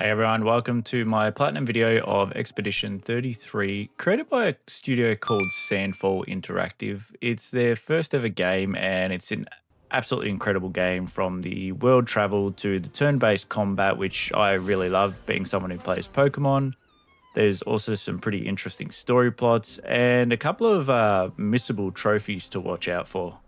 Hey everyone, welcome to my platinum video of Expedition 33, created by a studio called Sandfall Interactive. It's their first ever game and it's an absolutely incredible game, from the world travel to the turn-based combat, which I really love being someone who plays Pokemon. There's also some pretty interesting story plots and a couple of missable trophies to watch out for.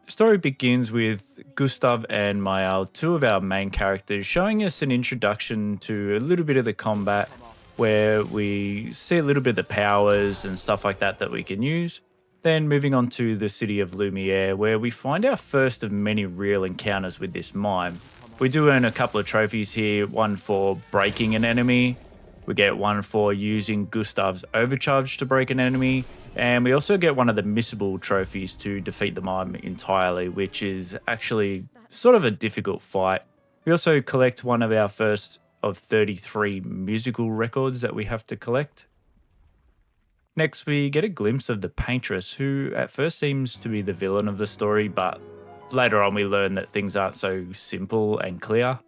The story begins with Gustav and Mael, two of our main characters, showing us an introduction to a little bit of the combat, where we see a little bit of the powers and stuff like that that we can use. Then moving on to the city of Lumière, where we find our first of many real encounters with this mime. We do earn a couple of trophies here, one for breaking an enemy. We get one for using Gustav's overcharge to break an enemy, and we also get one of the missable trophies to defeat the mime entirely, which is actually sort of a difficult fight. We also collect one of our first of 33 musical records that we have to collect. Next, we get a glimpse of the paintress, who at first seems to be the villain of the story, but later on we learn that things aren't so simple and clear.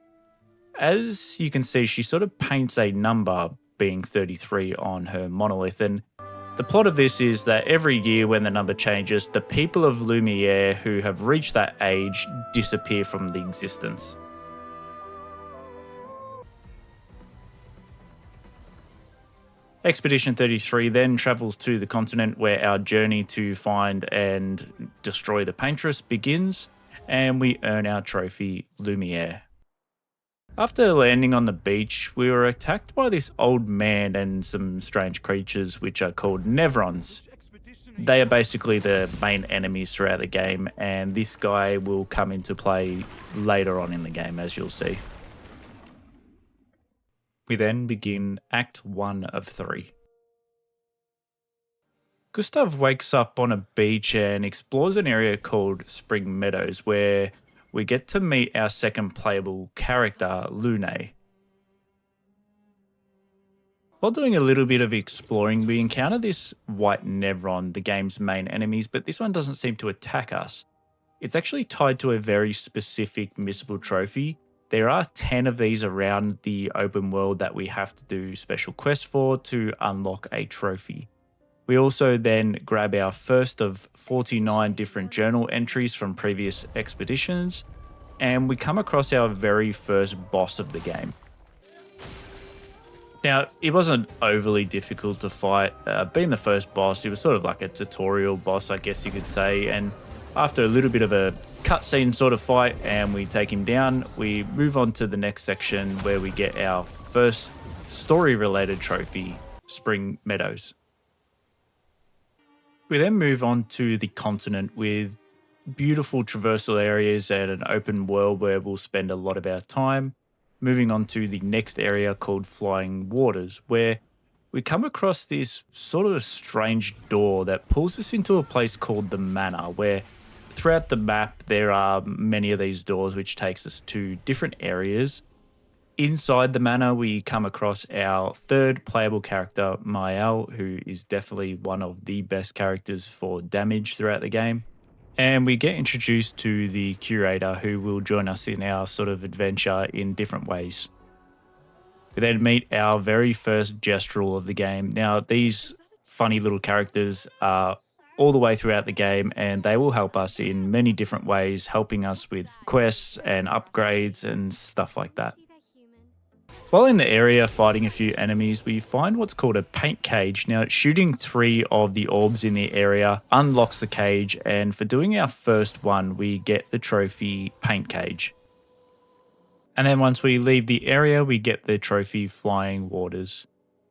As you can see, she sort of paints a number, being 33, on her monolith, and the plot of this is that every year when the number changes, the people of Lumière who have reached that age disappear from the existence. Expedition 33 then travels to the continent where our journey to find and destroy the paintress begins, and we earn our trophy, Lumière. After landing on the beach, we were attacked by this old man and some strange creatures which are called Nevrons. They are basically the main enemies throughout the game, and this guy will come into play later on in the game, as you'll see. We then begin Act 1 of 3. Gustav wakes up on a beach and explores an area called Spring Meadows, where we get to meet our second playable character, Lune. While doing a little bit of exploring, we encounter this white Nevron, the game's main enemies, but this one doesn't seem to attack us. It's actually tied to a very specific missable trophy. There are 10 of these around the open world that we have to do special quests for to unlock a trophy. We also then grab our first of 49 different journal entries from previous expeditions, and we come across our very first boss of the game. Now, it wasn't overly difficult to fight. Being the first boss, it was sort of like a tutorial boss, I guess you could say, and after a little bit of a cutscene sort of fight and we take him down, we move on to the next section where we get our first story-related trophy, Spring Meadows. We then move on to the continent with beautiful traversal areas and an open world where we'll spend a lot of our time. Moving on to the next area called Flying Waters, where we come across this sort of strange door that pulls us into a place called the Manor, where throughout the map there are many of these doors which takes us to different areas. Inside the manor, we come across our third playable character, Mael, who is definitely one of the best characters for damage throughout the game. And we get introduced to the curator, who will join us in our sort of adventure in different ways. We then meet our very first gestural of the game. Now, these funny little characters are all the way throughout the game, and they will help us in many different ways, helping us with quests and upgrades and stuff like that. While in the area fighting a few enemies, we find what's called a paint cage. Now, shooting 3 of the orbs in the area unlocks the cage, and for doing our first one, we get the trophy Paint Cage. And then once we leave the area, we get the trophy Flying Waters.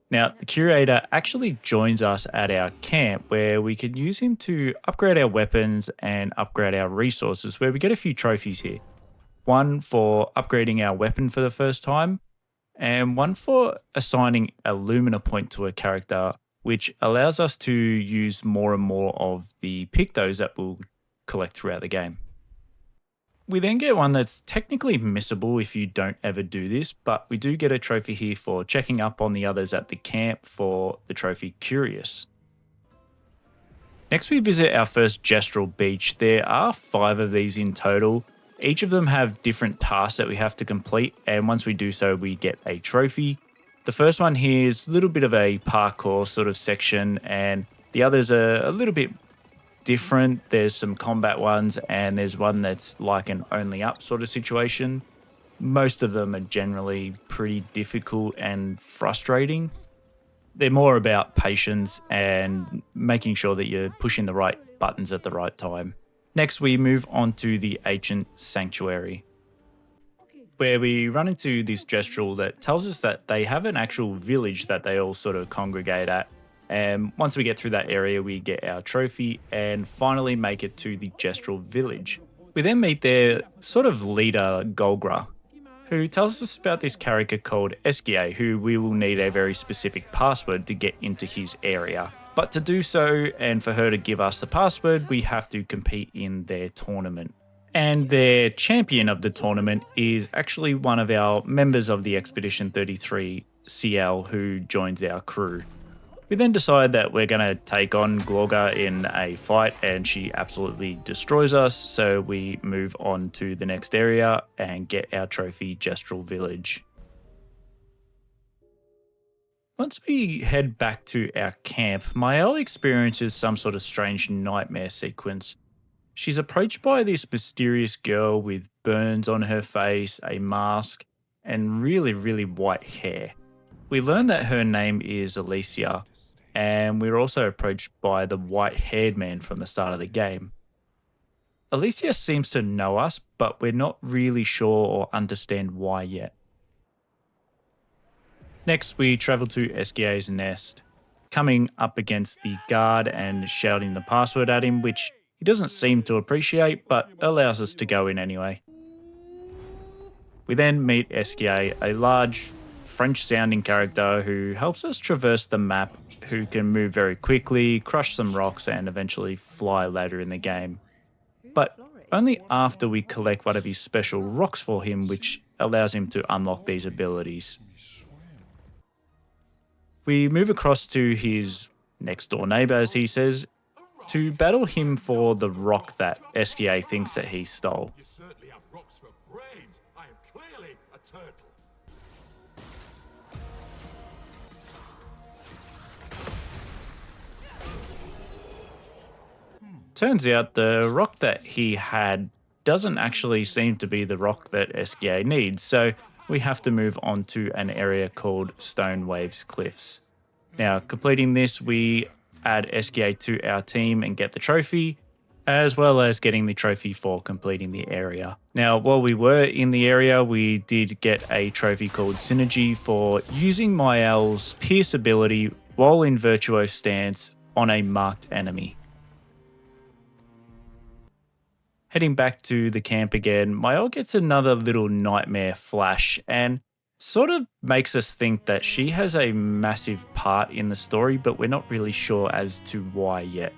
Now, the curator actually joins us at our camp, where we can use him to upgrade our weapons and upgrade our resources, where we get a few trophies here. One for upgrading our weapon for the first time, and one for assigning a Lumina point to a character, which allows us to use more and more of the pictos that we'll collect throughout the game. We then get one that's technically missable if you don't ever do this, but we do get a trophy here for checking up on the others at the camp for the trophy Curious. Next, we visit our first gestural beach. There are 5 of these in total, Each of them have different tasks that we have to complete, and once we do so, we get a trophy. The first one here is a little bit of a parkour sort of section, and the others are a little bit different. There's some combat ones, and there's one that's like an only up sort of situation. Most of them are generally pretty difficult and frustrating. They're more about patience and making sure that you're pushing the right buttons at the right time. Next, we move on to the Ancient Sanctuary, where we run into this gestural that tells us that they have an actual village that they all sort of congregate at. And once we get through that area, we get our trophy and finally make it to the gestural village. We then meet their sort of leader, Golgra, who tells us about this character called Eskia, who we will need a very specific password to get into his area. But to do so, and for her to give us the password, we have to compete in their tournament. And their champion of the tournament is actually one of our members of the Expedition 33, CL, who joins our crew. We then decide that we're going to take on Glorga in a fight, and she absolutely destroys us, so we move on to the next area and get our trophy, Gestural Village. Once we head back to our camp, Mael experiences some sort of strange nightmare sequence. She's approached by this mysterious girl with burns on her face, a mask, and really, really white hair. We learn that her name is Alicia, and we're also approached by the white-haired man from the start of the game. Alicia seems to know us, but we're not really sure or understand why yet. Next, we travel to Eskia's nest, coming up against the guard and shouting the password at him, which he doesn't seem to appreciate, but allows us to go in anyway. We then meet Eskia, a large French-sounding character who helps us traverse the map, who can move very quickly, crush some rocks, and eventually fly later in the game. But only after we collect one of his special rocks for him, which allows him to unlock these abilities. We move across to his next-door neighbor, as he says, to battle him for the rock that Eskia thinks that he stole. You certainly have rocks for brains. I am clearly a turtle. Turns out the rock that he had doesn't actually seem to be the rock that Eskia needs, so we have to move on to an area called Stone Waves Cliffs. Now, completing this, we add Eskia to our team and get the trophy, as well as getting the trophy for completing the area. Now, while we were in the area, we did get a trophy called Synergy for using Mael's Pierce ability while in Virtuoso stance on a marked enemy. Heading back to the camp again, Mael gets another little nightmare flash and sort of makes us think that she has a massive part in the story, but we're not really sure as to why yet.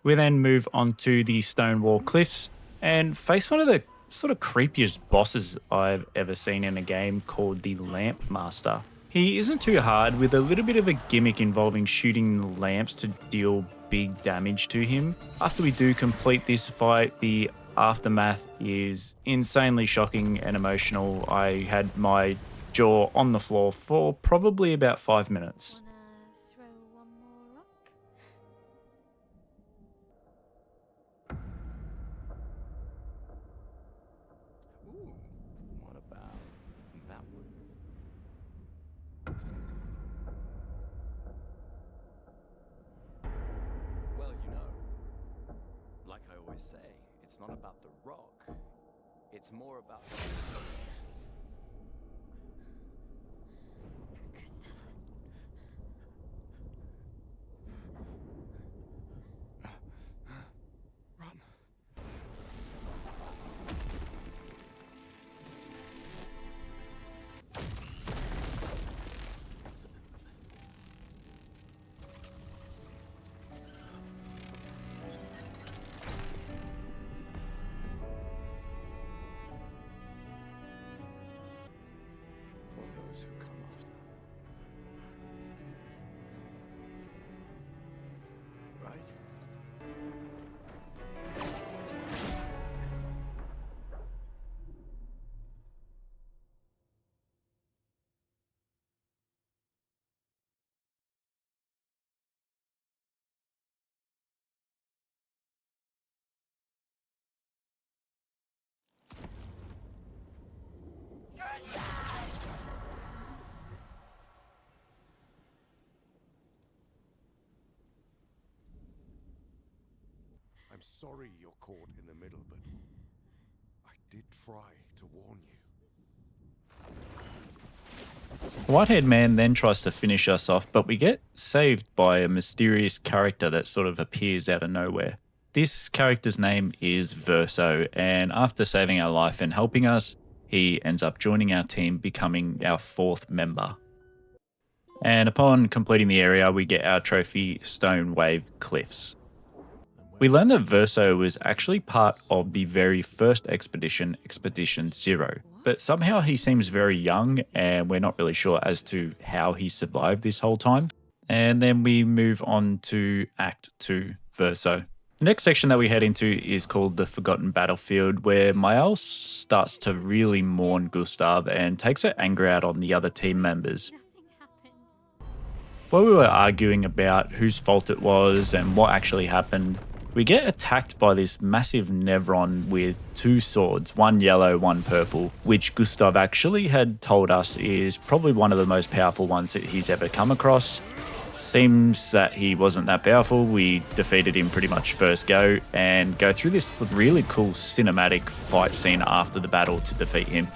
We then move on to the Stonewall Cliffs and face one of the sort of creepiest bosses I've ever seen in a game, called the Lamp Master. He isn't too hard, with a little bit of a gimmick involving shooting lamps to deal big damage to him. After we do complete this fight, the aftermath is insanely shocking and emotional. I had my jaw on the floor for probably about 5 minutes. Wanna throw one more rock? Ooh, what about that one? Well, like I always say, it's not about the rock. It's more about... Run. For those who come after. Right? I'm sorry you're caught in the middle, but I did try to warn you. The Whitehead Man then tries to finish us off, but we get saved by a mysterious character that sort of appears out of nowhere. This character's name is Verso, and after saving our life and helping us, he ends up joining our team, becoming our 4th member. And upon completing the area, we get our trophy, Stone Wave Cliffs. We learn that Verso was actually part of the very first expedition, Expedition 0, but somehow he seems very young and we're not really sure as to how he survived this whole time. And then we move on to Act 2, Verso. The next section that we head into is called the Forgotten Battlefield, where Mael starts to really mourn Gustav and takes her anger out on the other team members. Nothing happened. While we were arguing about whose fault it was and what actually happened, we get attacked by this massive Nevron with 2 swords, one yellow, one purple, which Gustav actually had told us is probably one of the most powerful ones that he's ever come across. Seems that he wasn't that powerful. We defeated him pretty much first go and go through this really cool cinematic fight scene after the battle to defeat him.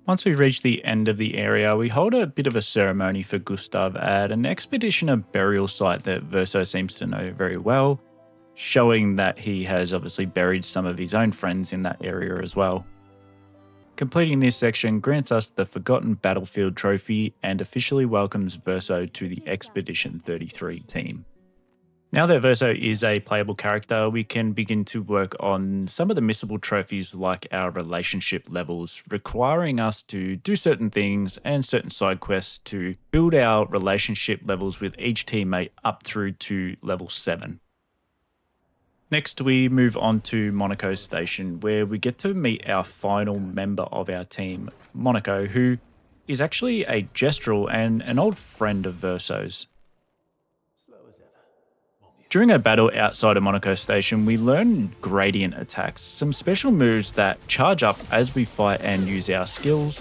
Once we reach the end of the area, we hold a bit of a ceremony for Gustav at an expeditioner burial site that Verso seems to know very well, showing that he has obviously buried some of his own friends in that area as well. Completing this section grants us the Forgotten Battlefield trophy and officially welcomes Verso to the Expedition 33 team. Now that Verso is a playable character, we can begin to work on some of the missable trophies like our relationship levels, requiring us to do certain things and certain side quests to build our relationship levels with each teammate up through to level 7. Next, we move on to Monaco Station, where we get to meet our final member of our team, Monaco, who is actually a gestural and an old friend of Verso's. During a battle outside of Monaco Station, we learn gradient attacks, some special moves that charge up as we fight and use our skills.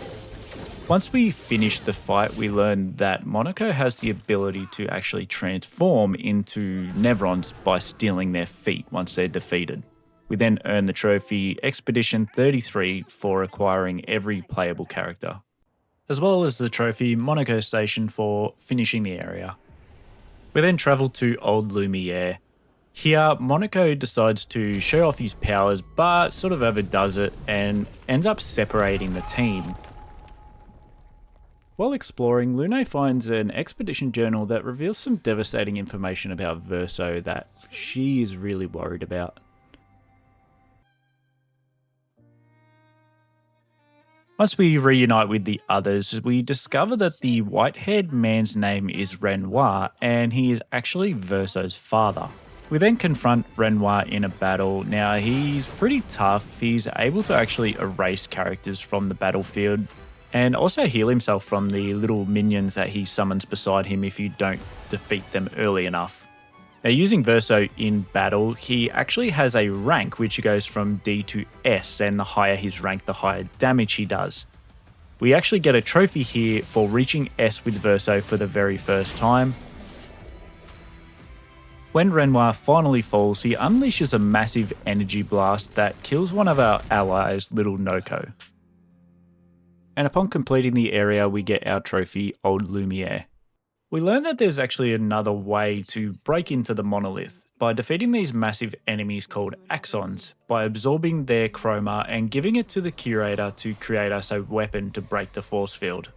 Once we finish the fight, we learn that Monaco has the ability to actually transform into Nevrons by stealing their feet once they're defeated. We then earn the trophy Expedition 33 for acquiring every playable character, as well as the trophy Monaco Station for finishing the area. We then travel to Old Lumière. Here, Monaco decides to show off his powers, but sort of overdoes it and ends up separating the team. While exploring, Lune finds an expedition journal that reveals some devastating information about Verso that she is really worried about. Once we reunite with the others, we discover that the white-haired man's name is Renoir, and he is actually Verso's father. We then confront Renoir in a battle. Now, he's pretty tough. He's able to actually erase characters from the battlefield and also heal himself from the little minions that he summons beside him if you don't defeat them early enough. Now, using Verso in battle, he actually has a rank which goes from D to S, and the higher his rank, the higher damage he does. We actually get a trophy here for reaching S with Verso for the very first time. When Renoir finally falls, he unleashes a massive energy blast that kills one of our allies, Little Noko. And upon completing the area, we get our trophy, Old Lumière. We learn that there's actually another way to break into the monolith by defeating these massive enemies called Axons, by absorbing their chroma and giving it to the curator to create us a weapon to break the force field.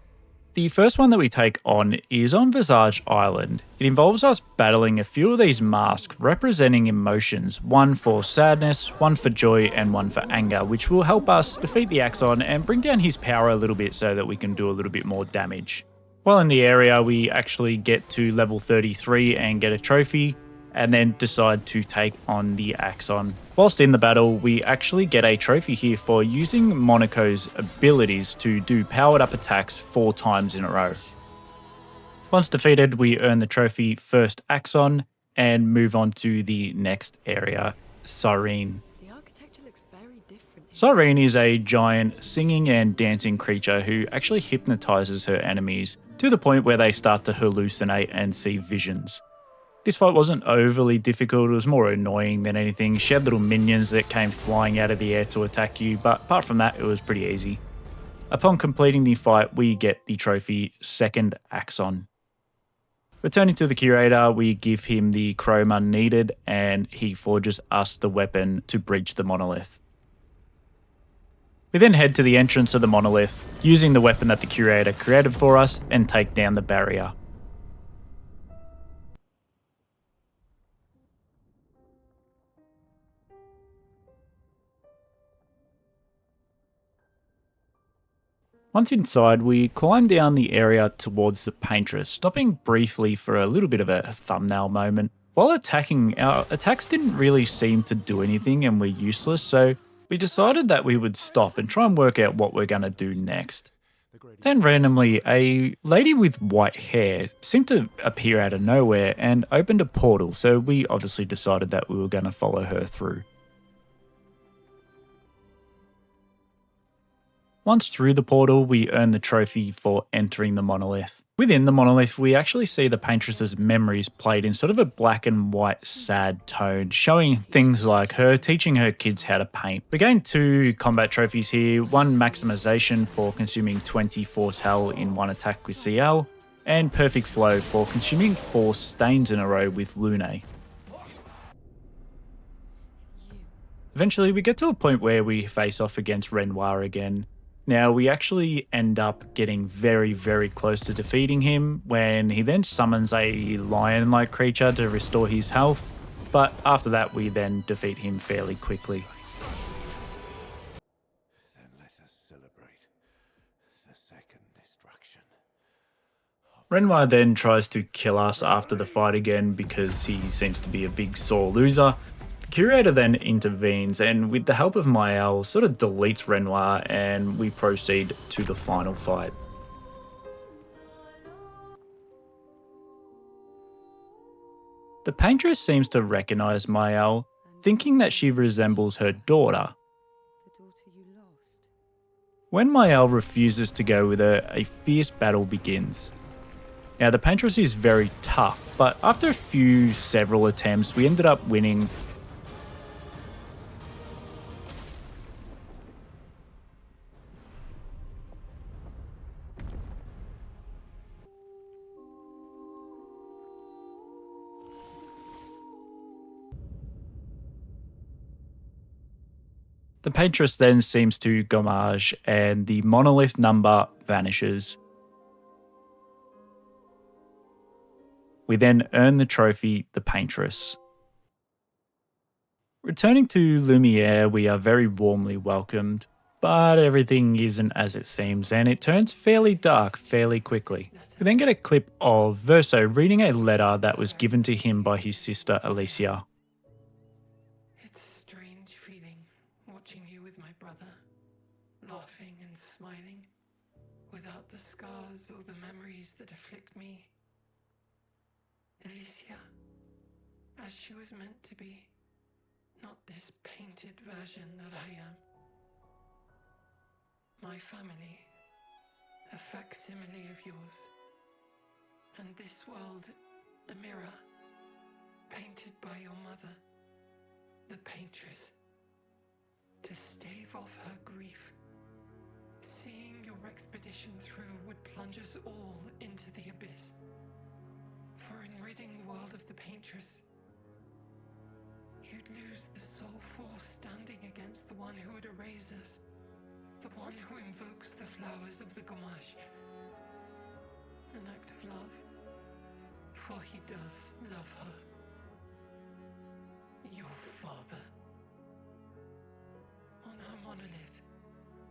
The first one that we take on is on Visage Island. It involves us battling a few of these masks representing emotions, one for sadness, one for joy, and one for anger, which will help us defeat the Axon and bring down his power a little bit so that we can do a little bit more damage. While in the area, we actually get to level 33 and get a trophy, and then decide to take on the Axon. Whilst in the battle, we actually get a trophy here for using Monaco's abilities to do powered up attacks 4 times in a row. Once defeated, we earn the trophy First Axon, and move on to the next area, Cyrene. The architecture looks very different. Cyrene is a giant singing and dancing creature who actually hypnotizes her enemies to the point where they start to hallucinate and see visions. This fight wasn't overly difficult, it was more annoying than anything. She had little minions that came flying out of the air to attack you, but apart from that, it was pretty easy. Upon completing the fight, we get the trophy Second Axon. Returning to the curator, we give him the chroma needed and he forges us the weapon to breach the monolith. We then head to the entrance of the monolith, using the weapon that the curator created for us, and take down the barrier. Once inside, we climb down the area towards the paintress, stopping briefly for a little bit of a thumbnail moment. While attacking, our attacks didn't really seem to do anything and were useless, so we decided that we would stop and try and work out what we're going to do next. Then randomly, a lady with white hair seemed to appear out of nowhere and opened a portal, so we obviously decided that we were going to follow her through. Once through the portal, we earn the trophy for entering the monolith. Within the monolith, we actually see the paintress's memories played in sort of a black and white sad tone, showing things like her teaching her kids how to paint. We gain 2 combat trophies here, one maximization for consuming 20 foretell in one attack with CL, and perfect flow for consuming 4 stains in a row with Lune. Eventually, we get to a point where we face off against Renoir again. Now, we actually end up getting very, very close to defeating him when he then summons a lion-like creature to restore his health, but after that we then defeat him fairly quickly. Then let us celebrate the second destruction. Renoir then tries to kill us after the fight again because he seems to be a big sore loser. The curator then intervenes and with the help of Mael sort of deletes Renoir and we proceed to the final fight. The paintress seems to recognize Mael, thinking that she resembles her daughter. The daughter you lost. When Mael refuses to go with her, a fierce battle begins. Now the paintress is very tough, but after several attempts, we ended up winning. The paintress then seems to gommage and the monolith number vanishes. We then earn the trophy, the paintress. Returning to Lumière, we are very warmly welcomed, but everything isn't as it seems and it turns fairly dark fairly quickly. We then get a clip of Verso reading a letter that was given to him by his sister Alicia. It's a strange feeling watching you with my brother, laughing and smiling, without the scars or the memories that afflict me. Alicia, as she was meant to be, not this painted version that I am. My family, a facsimile of yours, and this world, a mirror, painted by your mother, the paintress, to stave off her grief. Seeing your expedition through would plunge us all into the abyss. For in ridding the world of the paintress, you'd lose the sole force standing against the one who would erase us, the one who invokes the flowers of the gommage. An act of love, for he does love her. Your father. On her monolith,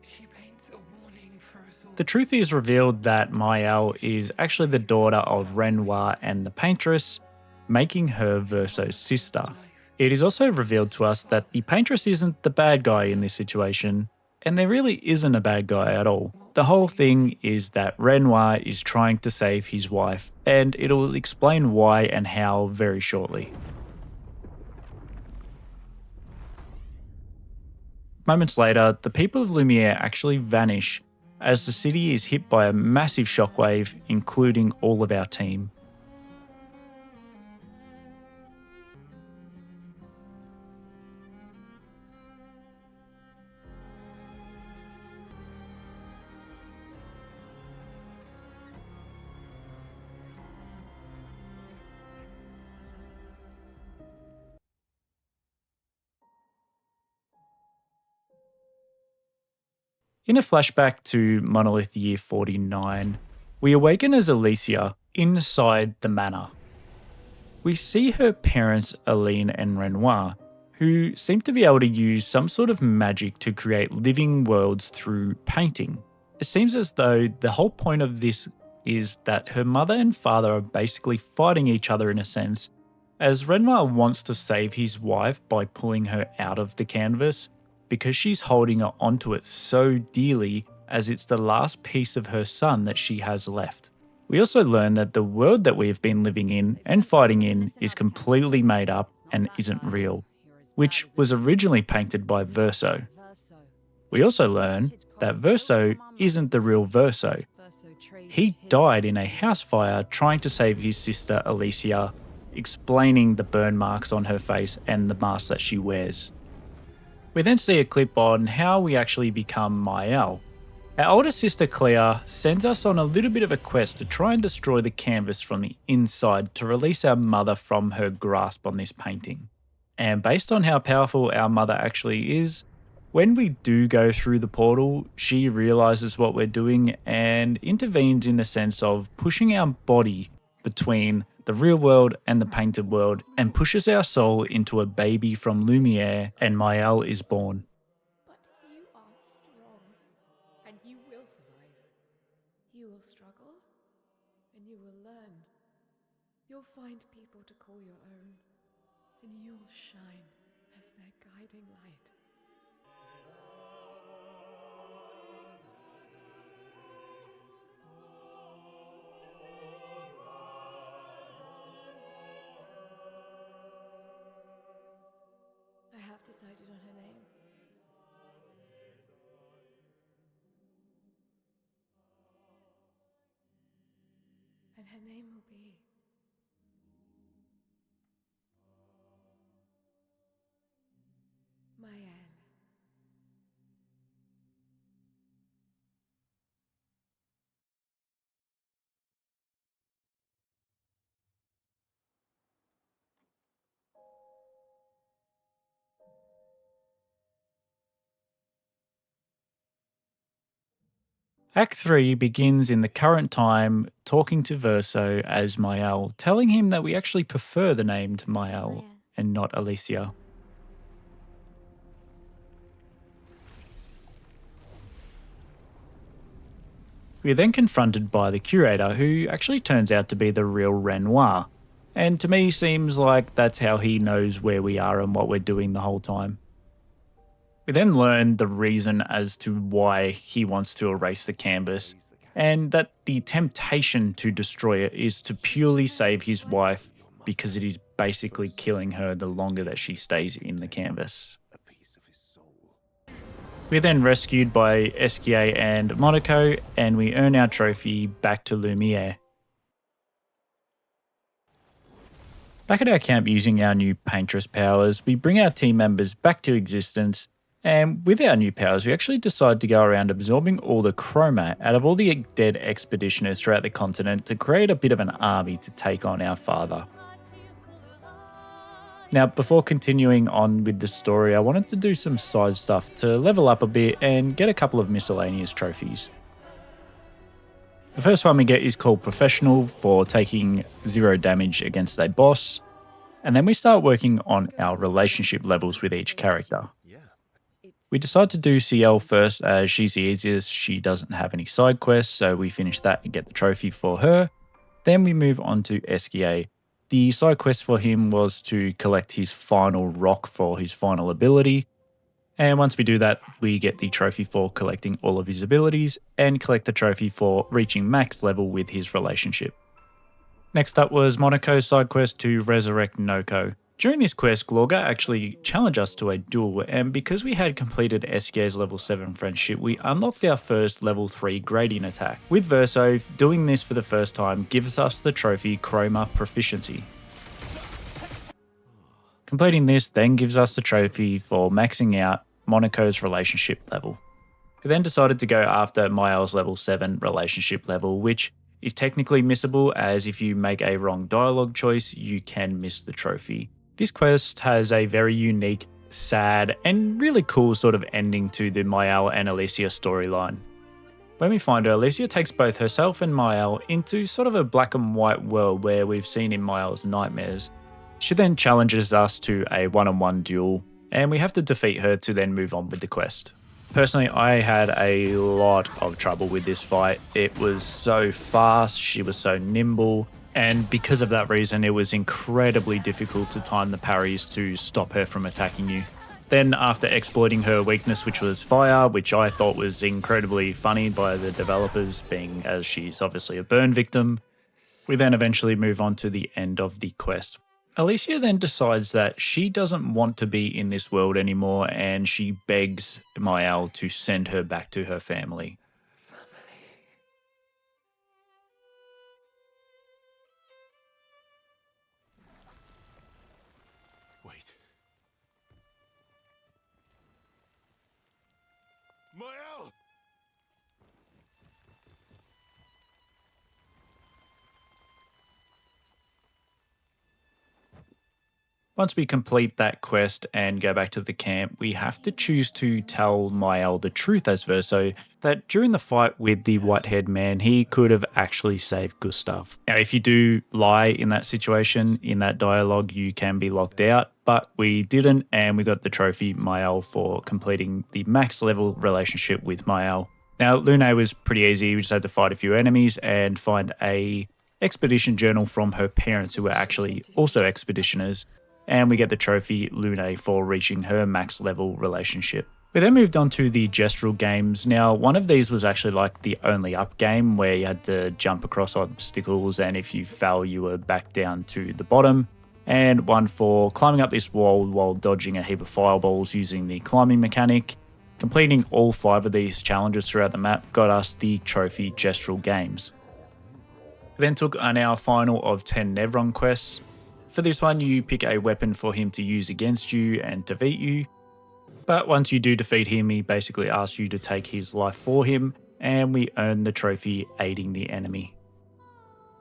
she paints a warning for us all. The truth is revealed that Mael is actually the daughter of Renoir and the paintress, making her Verso's sister. It is also revealed to us that the paintress isn't the bad guy in this situation, and there really isn't a bad guy at all. the whole thing is that Renoir is trying to save his wife, and it'll explain why and how very shortly. Moments later, the people of Lumière actually vanish as the city is hit by a massive shockwave, including all of our team. In a flashback to Monolith Year 49, we awaken as Alicia inside the manor. We see her parents, Aline and Renoir, who seem to be able to use some sort of magic to create living worlds through painting. It seems as though the whole point of this is that her mother and father are basically fighting each other in a sense, as Renoir wants to save his wife by pulling her out of the canvas, because she's holding onto it so dearly as it's the last piece of her son that she has left. We also learn that the world that we have been living in and fighting in is completely made up and isn't real, which was originally painted by Verso. We also learn that Verso isn't the real Verso. He died in a house fire trying to save his sister Alicia, explaining the burn marks on her face and the mask that she wears. We then see a clip on how we actually become Maëlle. Our older sister Claire sends us on a little bit of a quest to try and destroy the canvas from the inside to release our mother from her grasp on this painting. And based on how powerful our mother actually is, when we do go through the portal, she realizes what we're doing and intervenes in the sense of pushing our body between the real world and the painted world, and pushes our soul into a baby from Lumière, and Maëlle is born. But you are strong, and you will survive. You will struggle, and you will learn. You'll find people to call your own, and you will shine as their guiding light. I have decided on her name. And her name will be Maëlle. Act 3 begins in the current time, talking to Verso as Maëlle, telling him that we actually prefer the name to Maëlle and not Alicia. We are then confronted by the curator, who actually turns out to be the real Renoir, and to me seems like that's how he knows where we are and what we're doing the whole time. We then learn the reason as to why he wants to erase the canvas, and that the temptation to destroy it is to purely save his wife, because it is basically killing her the longer that she stays in the canvas. We're then rescued by Esquier and Monaco, and we earn our trophy back to Lumière. Back at our camp using our new paintress powers, we bring our team members back to existence, and with our new powers we actually decide to go around absorbing all the chroma out of all the dead expeditioners throughout the continent to create a bit of an army to take on our father. Now, before continuing on with the story, I wanted to do some side stuff to level up a bit and get a couple of miscellaneous trophies. The first one we get is called Professional, for taking 0 damage against a boss, and then we start working on our relationship levels with each character. We decide to do CL first as she's the easiest, she doesn't have any side quests, so we finish that and get the trophy for her. Then we move on to Esquier. The side quest for him was to collect his final rock for his final ability, And once we do that, we get the trophy for collecting all of his abilities and collect the trophy for reaching max level with his relationship. Next up was Monaco's side quest to resurrect Noko. During this quest, Glorga actually challenged us to a duel, and because we had completed SK's level 7 friendship, we unlocked our first level 3 gradient attack. With Verso, doing this for the first time gives us the trophy Chroma Proficiency. Completing this then gives us the trophy for maxing out Monaco's relationship level. We then decided to go after Mael's level 7 relationship level, which is technically missable, as if you make a wrong dialogue choice, you can miss the trophy. This quest has a very unique, sad, and really cool sort of ending to the Mael and Alicia storyline. When we find her, Alicia takes both herself and Mael into sort of a black and white world where we've seen in Mael's nightmares. She then challenges us to a one-on-one duel, and we have to defeat her to then move on with the quest. Personally, I had a lot of trouble with this fight. It was so fast, she was so nimble, and because of that reason, it was incredibly difficult to time the parries to stop her from attacking you. Then after exploiting her weakness, which was fire, which I thought was incredibly funny by the developers, being as she's obviously a burn victim, we then eventually move on to the end of the quest. Alicia then decides that she doesn't want to be in this world anymore, and she begs Mael to send her back to her family. Wait. Mael! Once we complete that quest and go back to the camp, we have to choose to tell Mael the truth as Verso, that during the fight with the white-haired man, he could have actually saved Gustav. Now, if you do lie in that situation, in that dialogue, you can be locked out, but we didn't, and we got the trophy Mael for completing the max level relationship with Mael. Now, Lune was pretty easy. We just had to fight a few enemies and find a expedition journal from her parents, who were actually also expeditioners. And we get the trophy Lune for reaching her max level relationship. We then moved on to the gestural games. Now, one of these was actually like the only up game, where you had to jump across obstacles, and if you fell, you were back down to the bottom. And one for climbing up this wall while dodging a heap of fireballs using the climbing mechanic. Completing all 5 of these challenges throughout the map got us the trophy gestural games. We then took on our final of 10 Nevron quests. For this one, you pick a weapon for him to use against you and defeat you. But once you do defeat him, he basically asks you to take his life for him, and we earn the trophy aiding the enemy.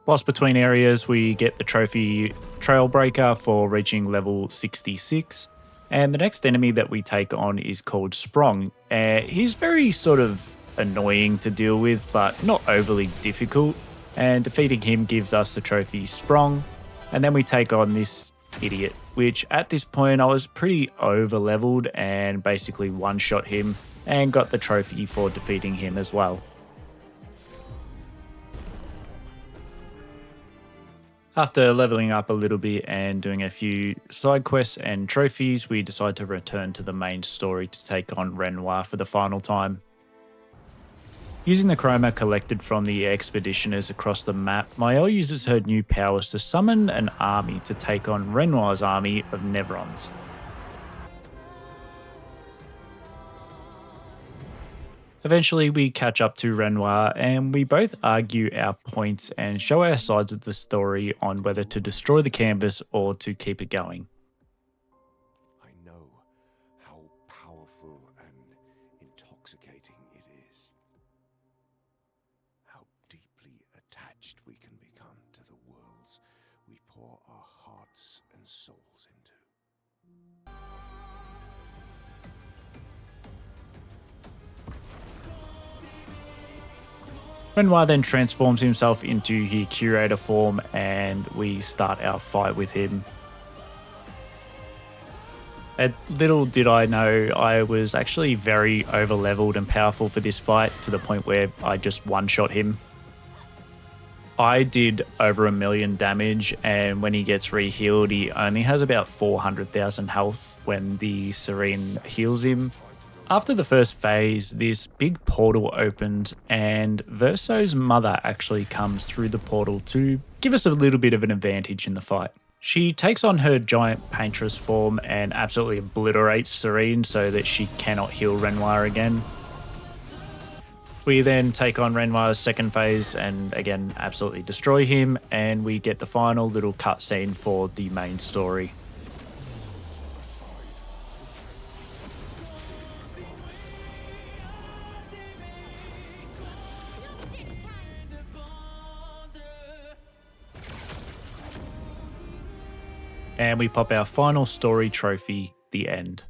Whilst between areas, we get the trophy Trailbreaker for reaching level 66. And the next enemy that we take on is called Sprong. He's very sort of annoying to deal with, but not overly difficult. And defeating him gives us the trophy Sprong. And then we take on this idiot, which at this point I was pretty over leveled and basically one-shot him and got the trophy for defeating him as well. After leveling up a little bit and doing a few side quests and trophies, we decide to return to the main story to take on Renoir for the final time. Using the chroma collected from the expeditioners across the map, Mael uses her new powers to summon an army to take on Renoir's army of Nevrons. Eventually we catch up to Renoir and we both argue our points and show our sides of the story on whether to destroy the canvas or to keep it going. I know how powerful and intoxicating it is. How deeply attached we can become to the worlds we pour our hearts and souls into. Renoir then transforms himself into his curator form and we start our fight with him. And little did I know, I was actually very over leveled and powerful for this fight, to the point where I just one-shot him. I did over 1 million damage, and when he gets re-healed, he only has about 400,000 health when the Serene heals him. After the first phase, this big portal opens and Verso's mother actually comes through the portal to give us a little bit of an advantage in the fight. She takes on her giant paintress form and absolutely obliterates Serene so that she cannot heal Renoir again. We then take on Renoir's second phase and again absolutely destroy him, and we get the final little cutscene for the main story. And we pop our final story trophy, the end.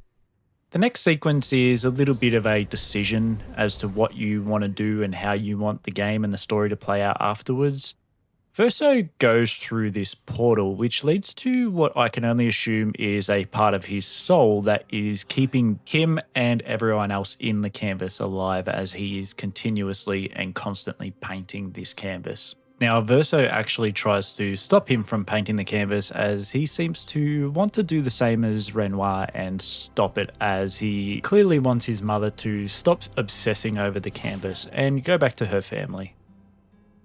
The next sequence is a little bit of a decision as to what you want to do and how you want the game and the story to play out afterwards. Verso goes through this portal, which leads to what I can only assume is a part of his soul that is keeping him and everyone else in the canvas alive as he is continuously and constantly painting this canvas. Now, Verso actually tries to stop him from painting the canvas as he seems to want to do the same as Renoir and stop it, as he clearly wants his mother to stop obsessing over the canvas and go back to her family.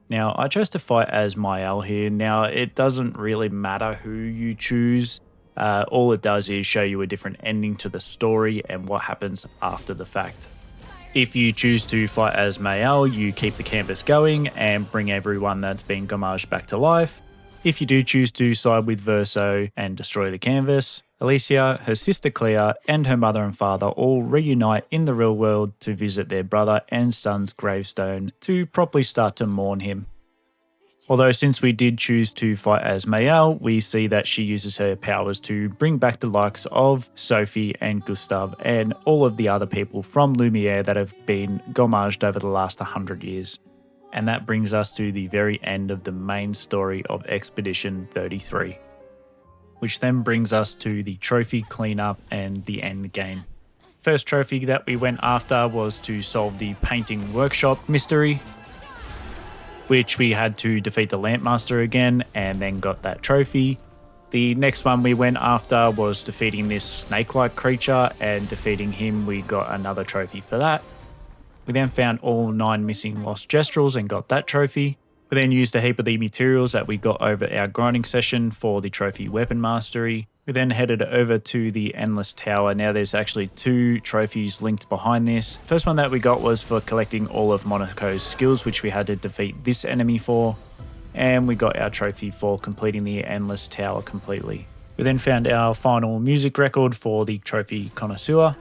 Now, I chose to fight as Mael here. Now, it doesn't really matter who you choose. All it does is show you a different ending to the story and what happens after the fact. If you choose to fight as Mael, you keep the canvas going and bring everyone that's been gommaged back to life. If you do choose to side with Verso and destroy the canvas, Alicia, her sister Claire, and her mother and father all reunite in the real world to visit their brother and son's gravestone to properly start to mourn him. Although since we did choose to fight as Mael, we see that she uses her powers to bring back the likes of Sophie and Gustave and all of the other people from Lumière that have been gommaged over the last 100 years. And that brings us to the very end of the main story of Expedition 33, which then brings us to the trophy cleanup and the end game. First trophy that we went after was to solve the painting workshop mystery, which we had to defeat the Lampmaster again and then got that trophy. The next one we went after was defeating this snake-like creature, and defeating him we got another trophy for that. We then found all 9 missing lost Gestrels and got that trophy. We then used a heap of the materials that we got over our grinding session for the trophy weapon mastery. We then headed over to the Endless Tower. Now there's actually 2 trophies linked behind this. First one that we got was for collecting all of Monaco's skills, which we had to defeat this enemy for. And we got our trophy for completing the Endless Tower completely. We then found our final music record for the trophy connoisseur.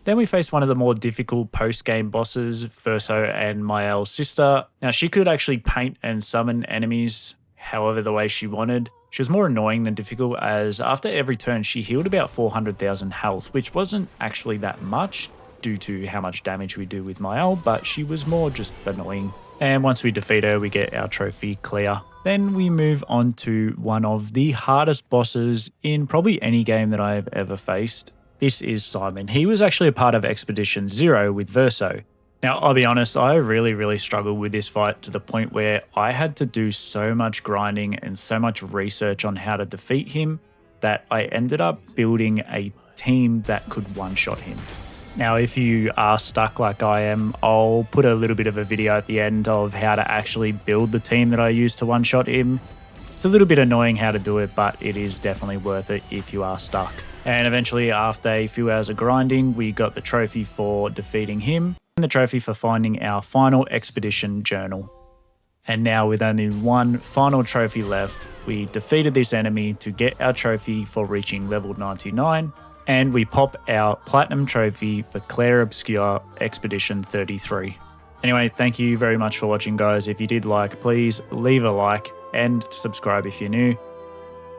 Then we faced one of the more difficult post-game bosses, Verso and Mael's sister. Now she could actually paint and summon enemies however the way she wanted. She was more annoying than difficult, as after every turn she healed about 400,000 health, which wasn't actually that much due to how much damage we do with Mael, but she was more just annoying. And once we defeat her, we get our trophy Claire. Then we move on to one of the hardest bosses in probably any game that I have ever faced. This is Simon. He was actually a part of Expedition 0 with Verso. Now, I'll be honest, I really struggled with this fight to the point where I had to do so much grinding and so much research on how to defeat him that I ended up building a team that could one-shot him. Now, if you are stuck like I am, I'll put a little bit of a video at the end of how to actually build the team that I used to one-shot him. It's a little bit annoying how to do it, but it is definitely worth it if you are stuck. And eventually, after a few hours of grinding, we got the trophy for defeating him and the trophy for finding our final expedition journal. And now, with only one final trophy left, we defeated this enemy to get our trophy for reaching level 99, and we pop our platinum trophy for Clair Obscur Expedition 33. Anyway, thank you very much for watching, guys. If you did like, please leave a like and subscribe if you're new.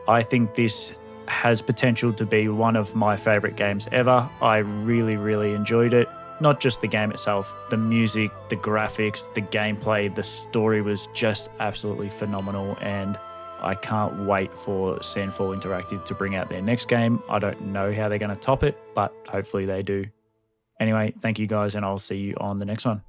I think this has potential to be one of my favorite games ever. I really enjoyed it. Not just the game itself, the music, the graphics, the gameplay, the story was just absolutely phenomenal, and I can't wait for Sandfall Interactive to bring out their next game. I don't know how they're going to top it, but hopefully they do. Anyway, thank you guys, and I'll see you on the next one.